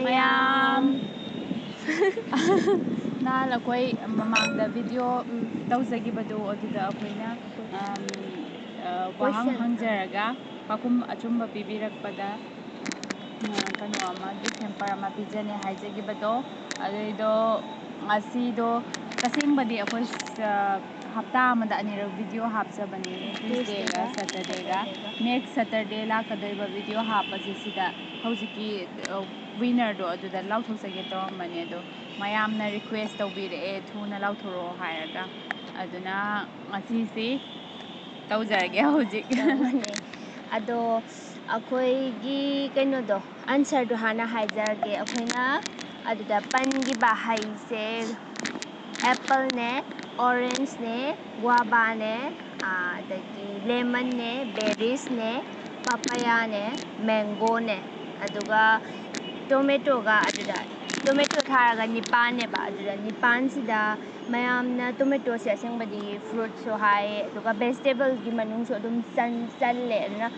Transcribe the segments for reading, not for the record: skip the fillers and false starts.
ꯃꯌꯥꯝ ꯅꯍꯥꯟ ꯑꯩꯈꯣꯏ ꯃꯃꯥꯡꯗ ꯚꯤꯗꯤꯑꯣ ꯇꯧꯖꯈꯤꯕꯗꯣ ꯑꯗꯨꯗ ꯑꯩꯈꯣꯏꯅ ꯋꯥꯍꯪ ꯀꯣꯏꯁꯟ ꯍꯪꯖꯔꯒ ꯄꯥꯎꯈꯨꯝ ꯑꯆꯨꯝꯕ ꯄꯤꯕꯤꯔꯛꯄꯗ ꯀꯩꯅꯣ ꯑꯃ ꯒꯤꯐ ꯍꯦꯝꯄꯔ ꯑꯃ ꯄꯤꯖꯅꯤ ꯍꯥꯏꯖꯈꯤꯕꯗꯣ ꯑꯗꯨꯏꯗꯣ ꯉꯁꯤꯗꯣ ꯇꯁꯦꯡꯕꯗꯤ ꯑꯩꯈꯣꯏ ꯍꯞꯇꯥ ꯑꯃꯗ ꯑꯅꯤꯔꯛ ꯚꯤꯗꯤꯑꯣ ꯍꯥꯞꯆꯕꯅꯤ ꯇ꯭ꯌꯨꯁꯗꯦꯒ ꯁꯦꯇꯔꯗꯦꯒ ꯅꯦꯛꯁ ꯁꯦꯇꯔꯗꯦ ꯂꯥꯛꯀꯗꯧꯔꯤꯕ ꯚꯤꯗꯤꯑꯣ ꯍꯥꯞꯄꯁꯦ ꯁꯤꯗ ꯍꯧꯖꯤꯛꯀꯤ ꯋꯤꯟꯅꯔꯗꯣ ꯑꯗꯨꯗ ꯂꯥꯎꯊꯣꯛꯆꯒꯦ ꯇꯧꯔꯝꯕꯅꯦ ꯑꯗꯣ ꯃꯌꯥꯝꯅ ꯔꯤꯀ꯭ꯋꯦꯁ ꯇꯧꯕꯤꯔꯛꯑꯦ ꯊꯨꯅ ꯂꯥꯎꯊꯣꯔꯛꯑꯣ ꯍꯥꯏꯔꯒ ꯑꯗꯨꯅ ꯉꯁꯤꯁꯤ ꯇꯧꯖꯔꯒꯦ ꯍꯧꯖꯤꯛ ꯑꯗꯣ ꯑꯩꯈꯣꯏꯒꯤ ꯀꯩꯅꯣꯗꯣ ꯑꯟꯁꯔꯗꯣ ꯍꯥꯟꯅ ꯍꯥꯏꯖꯔꯒꯦ ꯑꯩꯈꯣꯏꯅ ꯑꯗꯨꯗ ꯄꯟꯈꯤꯕ ꯍꯩꯁꯦ ꯑꯦꯄꯜꯅꯦ ꯑꯣꯔꯦꯟꯖꯅꯦ ꯒ꯭ꯋꯥꯕꯥꯅꯦ ꯑꯗꯒꯤ ꯂꯦꯃꯟꯅꯦ ꯕꯦꯔꯤꯁꯅꯦ ꯄꯄꯌꯥꯅꯦ ꯃꯦꯡꯒꯣꯅꯦ ꯑꯗꯨꯒ ꯇꯣꯃꯦꯇꯣꯒ ꯑꯗꯨꯗ ꯇꯣꯃꯦꯇꯣ ꯊꯥꯔꯒ ꯅꯤꯄꯥꯟꯅꯦꯕ ꯑꯗꯨꯗ ꯅꯤꯄꯥꯟꯁꯤꯗ ꯃꯌꯥꯝꯅ ꯇꯣꯃꯦꯇꯣꯁꯦ ꯑꯁꯦꯡꯕꯗꯤ ꯐ꯭ꯔꯨꯠꯁꯨ ꯍꯥꯏ ꯑꯗꯨꯒ ꯚꯦꯖꯤꯇꯦꯕꯜꯒꯤ ꯃꯅꯨꯡꯁꯨ ꯑꯗꯨꯝ ꯆꯜꯂꯦ ꯑꯗꯨꯅ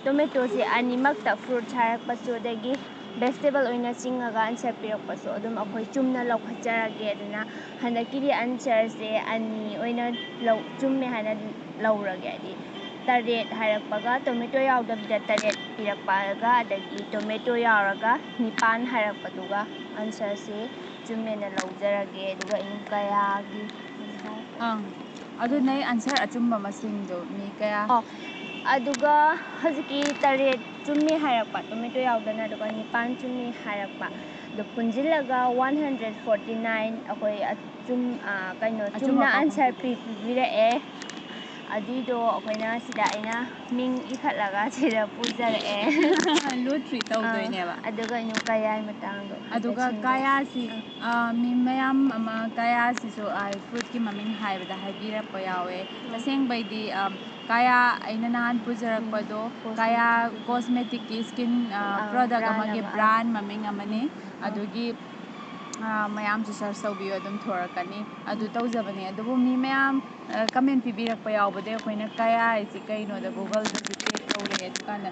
ꯇꯣꯃꯦꯇꯣꯁꯦ ꯑꯅꯤꯃꯛꯇ ꯐ꯭ꯔꯨꯠꯁ ꯍꯥꯏꯔꯛꯄꯁꯨ ꯑꯗꯒꯤ ꯚꯦꯖꯤꯇꯦꯕꯜ ꯑꯣꯏꯅ ꯆꯤꯡꯉꯒ ꯑꯟꯁꯔ ꯄꯤꯔꯛꯄꯁꯨ ꯑꯗꯨꯝ ꯑꯩꯈꯣꯏ ꯆꯨꯝꯅ ꯂꯧꯈꯠꯆꯔꯒꯦ ꯑꯗꯨꯅ ꯍꯟꯗꯛꯀꯤꯗꯤ ꯑꯟꯁꯔꯁꯦ ꯑꯅꯤ ꯑꯣꯏꯅ ꯆꯨꯝꯃꯦ ꯍꯥꯏꯅ ꯂꯧꯔꯒꯦ ꯍꯥꯏꯗꯤ 8 ꯍꯥꯏꯔꯛꯄꯒ ꯇꯣꯃꯦꯇꯣ ꯌꯥꯎꯗꯕꯤꯗ 8 ꯄꯤꯔꯛꯄꯒ ꯑꯗꯒꯤ ꯇꯣꯃꯦꯇꯣ ꯌꯥꯎꯔꯒ 9 ꯍꯥꯏꯔꯛꯄꯗꯨꯒ ꯑꯟꯁꯔꯁꯤ ꯆꯨꯝꯃꯦꯅ ꯂꯧꯖꯔꯒꯦ ꯑꯗꯨꯒ ꯑꯩꯅ ꯀꯌꯥꯒꯤ ꯑꯗꯨ ꯅꯪ ꯑꯟꯁꯔ ꯑꯆꯨꯝꯕ ꯃꯁꯤꯡꯗꯣ ꯃꯤ ꯀꯌꯥ ꯑꯗꯨꯒ ꯍꯧꯖꯤꯛꯀꯤ 8 ꯆꯨꯝꯃꯤ ꯍꯥꯏꯔꯛꯄ ꯇꯣꯃꯦꯇꯣ ꯌꯥꯎꯗꯅ ꯑꯗꯨꯒ 9 ꯆꯨꯝꯃꯤ ꯍꯥꯏꯔꯛꯄ ꯑꯗꯨ ꯄꯨꯟꯁꯤꯜꯂꯒ 149 ꯑꯩꯈꯣই ꯆꯨꯝꯅ ꯑꯟꯁꯔ ꯄꯤꯕꯤꯔꯛꯑꯦ ꯑꯗꯨꯏꯗꯣ ꯑꯩꯈꯣꯏꯅ ꯁꯤꯗ ꯑꯩꯅ ꯃꯤꯡ ꯏꯈꯠꯂꯒ ꯁꯤꯗ ꯄꯨꯖꯔꯛꯑꯦ ꯂꯣꯇ꯭ꯔꯤ ꯇꯧꯗꯣꯏꯅꯦꯕ ꯑꯗꯨꯒ ꯑꯩꯅ ꯀꯌꯥꯒꯤ ꯃꯇꯥꯡꯗꯣ ꯑꯗꯨꯒ ꯀꯌꯥꯁꯤ ꯃꯤ ꯃꯌꯥꯝ ꯑꯃ ꯀꯌꯥꯁꯤꯁꯨ ꯐ꯭ꯔꯨꯠꯀꯤ ꯃꯃꯤꯡ ꯍꯥꯏꯕꯗ ꯍꯥꯏꯕꯤꯔꯛꯄ ꯌꯥꯎꯋꯦ ꯇꯁꯦꯡꯕꯩꯗꯤ ꯀꯌꯥ ꯑꯩꯅ ꯅꯍꯥꯟ ꯄꯨꯖꯔꯛꯄꯗꯣ ꯀꯌꯥ ꯀꯣꯁꯃꯦꯇꯤꯛꯀꯤ ꯁ꯭ꯀꯤꯟ ꯄ꯭ꯔꯗꯛ ꯑꯃꯒꯤ ꯕ꯭ꯔꯥꯟ ꯃꯃꯤꯡ ꯑꯃꯅꯤ ꯑꯗꯨꯒꯤ ꯃꯌꯥꯝꯁꯨ ꯁꯔꯁ ꯇꯧꯕꯤꯌꯨ ꯑꯗꯨꯝ ꯊꯣꯔꯛꯀꯅꯤ ꯑꯗꯨ ꯇꯧꯖꯕꯅꯦ ꯑꯗꯨꯕꯨ ꯃꯤ ꯃꯌꯥꯝ ꯀꯃꯦꯟ ꯄꯤꯕꯤꯔꯛꯄ ꯌꯥꯎꯕꯗꯩ ꯑꯩꯈꯣꯏꯅ ꯀꯌꯥ ꯍꯥꯏꯁꯤ ꯀꯩꯅꯣꯗ ꯒꯨꯒꯜꯗꯁꯨ ꯆꯦꯛ ꯇꯧꯔꯦ ꯑꯗꯨꯀꯥꯟꯗ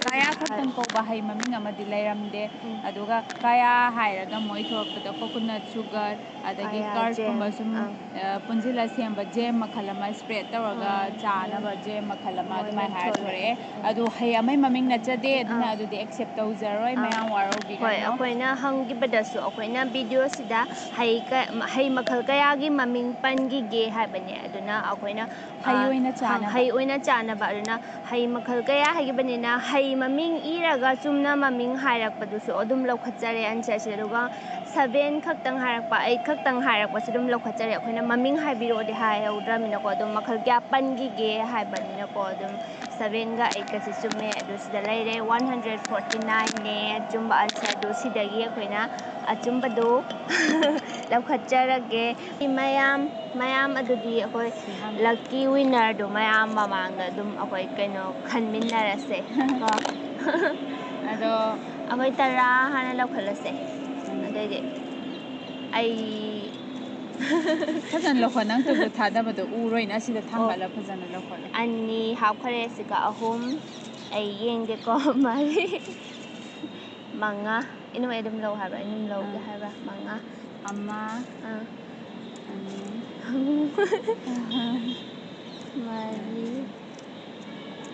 ꯀꯌꯥ ꯈꯛꯇꯪ ꯀꯧꯕ ꯍꯩ ꯃꯃꯤꯡ ꯑꯃꯗꯤ ꯂꯩꯔꯝꯗꯦ ꯑꯗꯨꯒ ꯀꯌꯥ ꯍꯥꯏꯔꯒ ꯃꯣꯏ ꯊꯣꯛꯂꯛꯄꯗ ꯀꯣꯀꯣꯅꯠ ꯁꯨꯒꯔ ꯑꯗꯒꯤ ꯀꯔꯠꯀꯨꯝꯕ ꯁꯨꯝ ꯄꯨꯟꯁꯤꯜꯂ ꯁꯦꯝꯕ ꯖꯦꯝ ꯃꯈꯜ ꯑꯃ ꯁ꯭ꯄ꯭ꯔꯦꯗ ꯇꯧꯔꯒ ꯆꯥꯅꯕ ꯖꯦꯝ ꯃꯈꯜ ꯑꯃ ꯑꯗꯨꯃꯥꯏꯅ ꯍꯥꯏꯔ ꯊꯣꯔꯛꯑꯦ ꯑꯗꯨ ꯍꯩ ꯑꯃꯒꯤ ꯃꯃꯤꯡ ꯅꯠꯆꯗꯦ ꯑꯗꯨꯅ ꯑꯗꯨꯗꯤ ꯑꯦꯛꯁꯦꯞ ꯇꯧꯖꯔꯣꯏ ꯃꯌꯥꯝ ꯍꯣꯏ ꯋꯥꯔꯧꯕꯤꯒꯅꯨ ꯑꯩꯈꯣꯏꯅ ꯍꯪꯈꯤꯕꯗꯁꯨ ꯑꯩꯈꯣꯏꯅ ꯚꯤꯗꯤꯑꯣꯁꯤꯗ ꯍꯩ ꯃꯈꯜ ꯀꯌꯥꯒꯤ ꯃꯃꯤꯡ ꯄꯟꯈꯤꯒꯦ ꯍꯥꯏꯕꯅꯦ ꯑꯗꯨꯅ ꯑꯩꯈꯣꯏꯅ ꯍꯩ ꯑꯣꯏꯅ ꯆꯥꯅꯕ ꯍꯩ ꯑꯣꯏꯅ ꯆꯥꯅꯕ ꯑꯗꯨꯅ ꯍꯩ ꯃꯈꯜ ꯀꯌꯥ ꯍꯥꯏꯈꯤꯕꯅꯤꯅ ꯍꯩ ꯃꯃꯤꯡ ꯏꯔꯒ ꯆꯨꯝꯅ ꯃꯃꯤꯡ ꯍꯥꯏꯔꯛꯄꯗꯨꯁꯨ ꯑꯗꯨꯝ ꯂꯧꯈꯠꯆꯔꯦ ꯑꯟꯁꯔꯁꯦ ꯑꯗꯨꯒ 7 ꯈꯛꯇꯪ ꯍꯥꯏꯔꯛꯄ 8 ꯈꯛꯇꯪ ꯍꯥꯏꯔꯛꯄꯁꯨ ꯑꯗꯨꯝ ꯂꯧꯈꯠꯆꯔꯦ ꯑꯩꯈꯣꯏꯅ ꯃꯃꯤꯡ ꯍꯥꯏꯕꯤꯔꯛꯑꯣꯗꯤ ꯍꯥꯏꯍꯧꯗ꯭ꯔꯃꯤꯅꯀꯣ ꯑꯗꯨꯝ ꯃꯈꯜ ꯀꯌꯥ ꯄꯟꯈꯤꯒꯦ ꯍꯥꯏꯕꯅꯤꯅꯀꯣ ꯑꯗꯨꯝ 7ꯒ 8ꯒꯁꯤ ꯆꯨꯝꯃꯦ ꯑꯗꯨ ꯁꯤꯗ ꯂꯩꯔꯦ 149ꯅꯦ ꯑꯆꯨꯝꯕ ꯑꯟꯁꯔꯗꯨ ꯁꯤꯗꯒꯤ ꯑꯩꯈꯣꯏꯅ ꯑꯆꯨꯝꯕꯗꯨ ꯂꯧꯈꯠꯆꯔꯒꯦ ꯃꯌꯥꯝ ꯑꯗꯨꯗꯤ ꯑꯩꯈꯣꯏ ꯂꯛꯀꯤ ꯋꯤꯟꯅꯔꯗꯨ ꯃꯌꯥꯝ ꯃꯃꯥꯡꯗ ꯑꯗꯨꯝ ꯑꯩꯈꯣꯏ ꯀꯩꯅꯣ ꯈꯟꯃꯤꯟꯅꯔꯁꯦ ꯀꯣ ꯑꯗꯣ ꯑꯩꯈꯣꯏ 10 ꯍꯥꯟꯅ ꯂꯧꯈꯠꯂꯁꯦ ꯑꯗꯩꯗꯤ ꯑꯩ ꯐꯖꯅ ꯂꯧꯈꯠ ꯅꯪ ꯇꯨ ꯊꯥꯗꯕꯗꯣ ꯎꯔꯣꯏꯅ ꯑꯁꯤꯗ ꯊꯥꯡꯒꯠꯂ ꯐꯖꯅ ꯂꯧꯈꯠꯂꯣ 2 ꯍꯥꯞꯈꯔꯦ ꯁꯤꯒ 3 ꯑꯩ ꯌꯦꯡꯒꯦꯀꯣ 4 5 ꯏꯅꯝꯃ ꯑꯩ ꯑꯗꯨꯝ ꯂꯧ ꯍꯥꯏꯕ꯭ꯔꯥ ꯑꯩ ꯑꯗꯨꯝ ꯂꯧꯒꯦ ꯍꯥꯏꯕ꯭ꯔꯥ 5 ꯑꯃ 4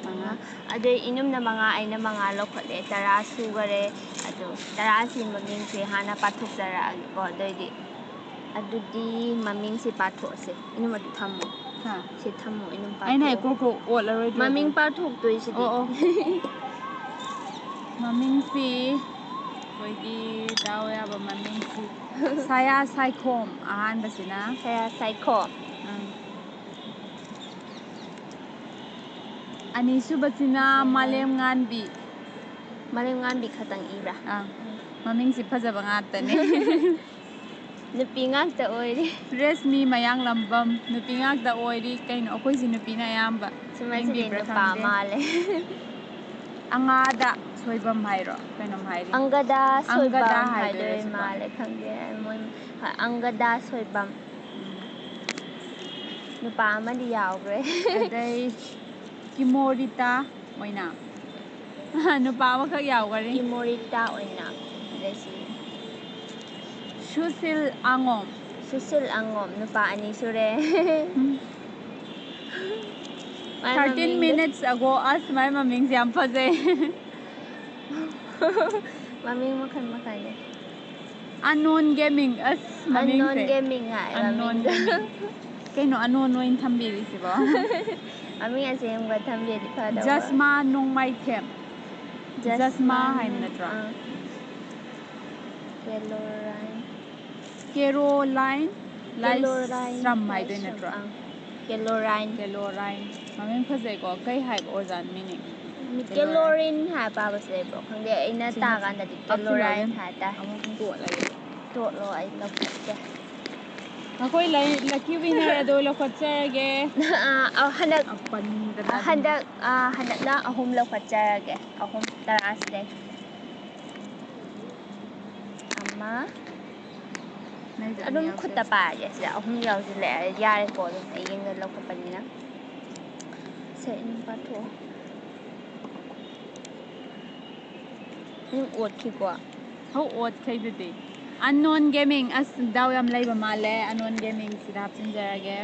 ꯃꯉꯥ ꯑꯗꯩ ꯏꯅꯨꯝꯅ 5 ꯑꯩꯅ 5 ꯂꯧꯈꯠꯂꯦ 10 ꯁꯨꯈꯔꯦ ꯑꯗꯨ 10ꯁꯤ ꯃꯃꯤꯡꯁꯦ ꯍꯥꯟꯅ ꯄꯥꯊꯣꯛꯆꯔꯛꯑꯒꯦꯀꯣ ꯑꯗꯨꯗꯤ ꯃꯃꯤꯡꯁꯦ ꯄꯥꯊꯣꯛꯑꯁꯦ ꯏꯅꯝꯃ ꯑꯗꯨ ꯊꯝꯃꯣ ꯁꯤ ꯊꯝꯃꯣ ꯏꯅꯝ ꯑꯩꯅ ꯄꯥꯊꯣꯛꯑꯣ ꯀ꯭ꯔꯣꯛ ꯀ꯭ꯔꯣꯛ ꯑꯣꯠꯂꯔꯣꯏꯗ꯭ꯔꯣ ꯃꯃꯤꯡ ꯑꯗꯨꯗꯤ ꯄꯥꯊꯣꯛꯇꯣꯏꯁꯤꯗꯤ ꯃꯃꯤꯡꯁꯤ ꯑꯩꯈꯣꯏꯒꯤ ꯗꯥꯎ ꯌꯥꯕ ꯃꯃꯤꯡꯁꯤ ꯁꯥꯌꯥ ꯁꯥꯏꯈꯣꯝ ꯑꯍꯥꯟꯕꯁꯤꯅ ꯁꯥꯌꯥ ꯁꯥꯏꯈꯣꯝ ꯑꯅꯤꯁꯨꯕꯁꯤꯅ ꯃꯥꯂꯦꯝꯉꯥꯟꯕꯤ ꯃꯥꯂꯦꯝꯉꯥꯟꯕꯤ ꯈꯛꯇꯪ ꯏꯕ꯭ꯔꯥ ꯃꯃꯤꯡꯁꯤ ꯐꯖꯕ ꯉꯥꯛꯇꯅꯤ ꯅꯨꯄꯤ ꯉꯥꯛꯇ ꯑꯣꯏꯔꯤ ꯔꯦꯁꯃꯤ ꯃꯌꯥꯡꯂꯝꯕꯝ ꯅꯨꯄꯤ ꯉꯥꯛꯇ ꯑꯣꯏꯔꯤ ꯀꯩꯅꯣ ꯑꯩꯈꯣꯏꯁꯤ ꯅꯨꯄꯤꯅ ꯑꯌꯥꯝꯕ ꯁꯤꯃꯁꯤꯗꯤ ꯌꯦꯡꯕꯤꯕ꯭ꯔꯥ ꯅꯨꯄꯥ ꯈꯪꯗꯦ ꯃꯥꯜꯂꯦ ꯑꯉꯥꯗ ꯁꯣꯏꯕꯝ ꯍꯥꯏꯔꯣ ꯀꯩꯅꯣꯝ ꯍꯥꯏꯔꯤ ꯑꯪꯒꯗ ꯑꯪꯒꯗ ꯁꯣꯏꯕꯝ ꯍꯥꯏꯗꯣꯏꯔꯦ ꯍꯥꯏꯗꯣꯏ ꯁꯤꯕꯣ ꯃꯥꯜꯂꯦ ꯈꯪꯗꯦ ꯃꯣꯏ ꯑꯪꯒꯗ ꯁꯣꯏꯕꯝ ꯅꯨꯄꯥ ꯑꯃꯗꯤ ꯌꯥꯎꯈ꯭ꯔꯦ ꯑꯗꯩ ꯀꯤꯃꯣꯔꯤꯇꯥ ꯑꯣꯏꯅ ꯅꯨꯄꯥ ꯑꯃꯈꯛ ꯌꯥꯎꯒꯅꯤ ꯏꯃꯣꯔꯤꯇꯥ ꯑꯣꯏꯅ ꯑꯗꯩꯁꯤ ꯁꯨꯁꯤꯜ ꯑꯉꯣꯝ ꯁꯨꯁꯤꯜ ꯑꯉꯣꯝ ꯅꯨꯄꯥ 2 ꯁꯨꯔꯦ 13 minutes ago ꯑꯁ ꯃꯥꯏ ꯃꯃꯤꯡꯁꯦ ꯌꯥꯝ ꯐꯖꯩ ꯃꯃꯤꯡ ꯃꯈꯜꯅꯦ unknown gaming ꯑꯁ unknown ꯃꯃꯤꯡꯁꯦ gaming ꯍꯥꯏ unknown ꯃꯃꯤꯡꯗꯣ gaming ꯀꯩꯅꯣ unknown ꯑꯣꯏꯅ ꯊꯝꯕꯤꯔꯤꯁꯤꯕꯣ ꯃꯃꯤꯡ ꯑꯁꯦꯡꯕ ꯊꯝꯕꯤꯔꯗꯤ ꯐꯗꯧꯕ ꯖꯁꯃꯥ ꯅꯣꯡꯃꯥꯏꯊꯦꯝ ꯖꯁꯃꯥ ꯍꯥꯏꯅ ꯅꯠꯇ꯭ꯔꯣ ꯀꯦꯂꯣꯔꯥꯏꯟ ꯀꯦꯔꯣꯂꯥꯏꯟ ꯀꯦꯂꯣꯔꯥꯏꯟ ꯂꯥꯏꯁ꯭ꯔꯝ ꯍꯥꯏꯗꯣꯏ ꯅꯠꯇ꯭ꯔꯣ ꯀꯦꯂꯣꯔꯥꯏꯟ ꯀꯦꯂꯣꯔꯥꯏꯟ ꯃꯃꯤꯡ ꯐꯖꯩꯀꯣ ꯀꯩ ꯍꯥꯏꯕ ꯑꯣꯖꯥꯠ ꯃꯤꯅꯤꯡ ꯀꯦꯂꯣꯔꯤꯟ ꯍꯥꯏ ꯄꯥꯕꯁꯨ ꯂꯩꯕ꯭ꯔꯣ ꯈꯪꯗꯦ ꯑꯩꯅ ꯁꯤꯃ ꯇꯥꯀꯥꯟꯗꯗꯤ ꯍꯥꯞꯆꯤꯜꯂꯣ ꯀꯦꯂꯣꯔꯥꯏꯟ ꯑꯗꯨꯝ ꯍꯥꯏꯇꯥꯔꯦ ꯑꯃꯨꯛ ꯇꯣꯠꯂꯒꯦ ꯇꯣꯠꯂꯣ ꯑꯩ ꯂꯧꯈꯠꯀꯦ ꯑꯩꯈꯣꯏ ꯂꯛꯀꯤ ꯋꯤꯅꯔ ꯑꯗꯣ ꯂꯧꯈꯠꯆꯔꯒꯦ ꯍꯟꯗꯛ ꯑꯄꯟꯗꯅ ꯑꯗꯨꯝ ꯍꯟꯗꯛꯅ 3 ꯂꯧꯈꯠꯆꯔꯒꯦ 3 ꯇꯔꯥꯁꯤꯗꯩ ꯑꯃ ꯅꯪꯁꯨ ꯑꯅꯤ ꯑꯗꯨꯝ ꯈꯨꯠꯇ ꯌꯥꯎꯖꯔꯁꯤ ꯄꯥꯏꯔꯒꯦ ꯁꯤꯗ 3 ꯌꯥꯎꯁꯤꯜꯂꯛꯑꯦ ꯌꯥꯔꯦꯀꯣ ꯑꯗꯨꯝ ꯑꯩ ꯌꯦꯡꯉ ꯂꯧꯈꯠꯄꯅꯤꯅ ꯑꯗꯨꯝ ꯄꯥꯊꯣꯛꯑꯣ ꯑꯣꯠꯈꯤꯀꯣ ꯑꯣꯠꯈꯩꯗꯨꯗꯤ unknown gaming ꯑꯁ ꯗꯥꯎ ꯌꯥꯝ ꯂꯩꯕ ꯃꯥꯜꯂꯦ unknown gaming ꯁꯤꯗ ꯍꯥꯞꯆꯤꯟꯖꯔꯒꯦ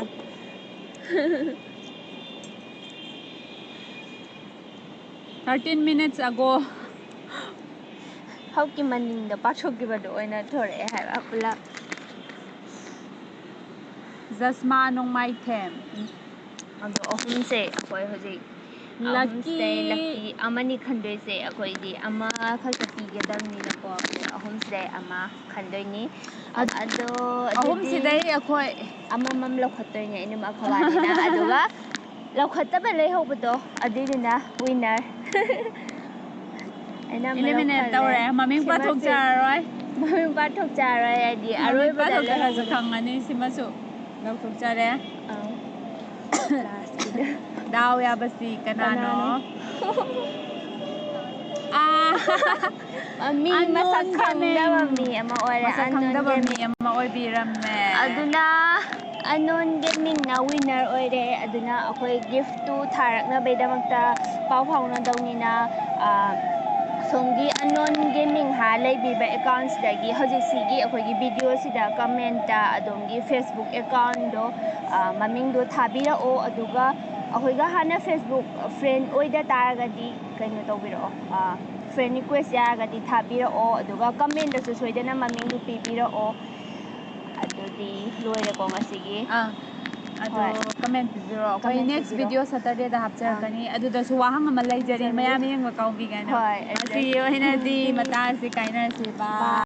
13 minutes ago ꯍꯧꯀꯤ ꯃꯅꯤꯡꯗ ꯄꯥꯊꯣꯛꯈꯤꯕꯗꯣ ꯑꯣꯏꯅ ꯊꯣꯔꯛꯑꯦ ꯍꯥꯏꯕ ꯄꯨꯂꯞ ꯖꯁꯃꯥ ꯅꯣꯡꯃꯥꯏꯊꯦꯝ ꯑꯗꯣ 3ꯁꯦ ꯑꯩꯈꯣꯏ ꯍꯧꯖꯤꯛ ꯂꯛꯀꯤ 3ꯁꯤꯗꯩ ꯂꯛꯀꯤ ꯑꯃꯅꯤ ꯈꯟꯗꯣꯏꯁꯦ ꯑꯩꯈꯣꯏꯗꯤ ꯑꯃꯈꯛꯇ ꯄꯤꯒꯗꯕꯅꯤꯅꯀꯣ 3ꯁꯤꯗꯩ ꯑꯃ ꯈꯟꯗꯣꯏꯅꯤ ꯑꯗꯣ ꯑꯗꯨꯗꯤ ꯑꯍꯨꯝꯁꯤꯗꯩ ꯑꯩꯈꯣꯏ ꯑꯃꯃꯝ ꯂꯧꯈꯠꯇꯣꯏꯅꯦ ꯑꯅꯤꯃꯛ ꯑꯩꯈꯣꯏꯕꯥꯅꯤꯅ ꯑꯗꯨꯒ ꯂꯧꯈꯠꯇꯕ ꯂꯩꯍꯧꯕꯗꯣ ꯑꯗꯨꯏꯗꯨꯅ ꯋꯤꯟꯅꯔ ꯑꯩꯅ ꯑꯃ ꯏꯂꯤꯃꯤꯅꯦꯠ ꯂꯧꯈꯠꯂꯦ ꯇꯧꯔꯦ ꯃꯃꯤꯡ ꯁꯤꯃꯁꯦ ꯄꯥꯊꯣꯛꯆꯔꯔꯣꯏ ꯃꯃꯤꯡ ꯄꯥꯊꯣꯛꯆꯔꯣꯏ ꯍꯥꯏꯗꯤ ꯃꯃꯤꯡ ꯑꯔꯣꯏꯕꯗ ꯄꯥꯊꯣꯛꯇ꯭ꯔꯁꯨ ꯂꯩꯍꯧꯕꯗꯣ ꯈꯪꯉꯅꯤ ꯁꯤꯃꯁꯨ ꯂꯧꯊꯣꯛꯆꯔꯦ ꯂꯥꯁꯀꯤꯗ ꯗꯥꯎ ꯌꯥꯕꯁꯤ ꯀꯅꯥꯅꯣ ꯃꯤ ꯃꯁꯛ unknown gaming ꯈꯪꯗꯕ ꯃꯤ ꯑꯃ ꯑꯣꯏꯔꯦ ꯃꯁꯛ unknown ꯈꯪꯗꯕ ꯃꯤ gaming ꯑꯃ ꯑꯣꯏꯕꯤꯔꯝꯃꯦ ꯑꯗꯨꯅ unknown gamingꯅ ꯋꯤꯟꯅꯔ ꯑꯣꯏꯔꯦ ꯑꯗꯨꯅ ꯑꯩꯈꯣꯏ ꯒꯤꯐꯇꯨ ꯊꯥꯔꯛꯅꯕꯩꯗꯃꯛꯇ ꯄꯥꯎ ꯐꯥꯎꯅꯗꯧꯅꯤꯅ ꯁꯣꯝꯒꯤ unknown gaming ꯂꯩꯕꯤꯕ ꯑꯦꯀꯥꯎꯟꯁꯤꯗꯒꯤ ꯍꯧꯖꯤꯛꯁꯤꯒꯤ ꯑꯩꯈꯣꯏꯒꯤ ꯚꯤꯗꯤꯑꯣꯁꯤꯗ ꯀꯃꯦꯟꯇ ꯑꯗꯣꯝꯒꯤ ꯐꯦꯁꯕꯨꯛ ꯑꯦꯀꯥꯎꯟꯗꯣ ꯃꯃꯤꯡꯗꯣ ꯊꯥꯕꯤꯔꯛꯑꯣ ꯑꯗꯨꯒ ꯑꯩꯈꯣꯏꯒ ꯍꯥꯟꯅ ꯐꯦꯁꯕꯨꯛ ꯐ꯭ꯔꯦꯟ ꯑꯣꯏꯗ ꯇꯥꯔꯒꯗꯤ ꯀꯩꯅꯣ ꯇꯧꯕꯤꯔꯛꯑꯣ ꯐ꯭ꯔꯦꯟ ꯔꯤꯀ꯭ꯋꯦꯁ ꯌꯥꯔꯒꯗꯤ ꯊꯥꯕꯤꯔꯛꯑꯣ ꯑꯗꯨꯒ ꯀꯃꯦꯟꯗꯁꯨ ꯁꯣꯏꯗꯅ ꯃꯃꯤꯡꯗꯨ ꯄꯤꯕꯤꯔꯛꯑꯣ ꯑꯗꯨꯗꯤ ꯂꯣꯏꯔꯦꯀꯣ ꯉꯁꯤꯒꯤ ꯑꯗꯣ ꯍꯣꯏ ꯀꯃꯦꯟ ꯄꯤꯕꯤꯔꯛꯑꯣ ꯑꯩꯈꯣꯏ ꯀꯃꯦꯟ ꯅꯦꯛꯁ ꯄꯤꯕꯤꯔꯛꯑꯣ ꯚꯤꯗꯤꯑꯣ ꯁꯇꯔꯗꯦꯗ ꯍꯥꯞꯆꯔꯛꯀꯅꯤ ꯑꯗꯨꯗꯁꯨ ꯋꯥꯍꯪ ꯑꯃ ꯂꯩꯖꯔꯤ ꯃꯌꯥꯝ ꯌꯦꯡꯕ ꯀꯥꯎꯕꯤꯒꯅꯨ ꯍꯣꯏ ꯉꯁꯤꯒꯤ ꯑꯣꯏꯅꯗꯤ ꯑꯗꯨꯗꯤ ꯃꯇꯥꯡꯁꯤ ꯀꯥꯏꯅꯔꯁꯤ ꯕꯥꯏ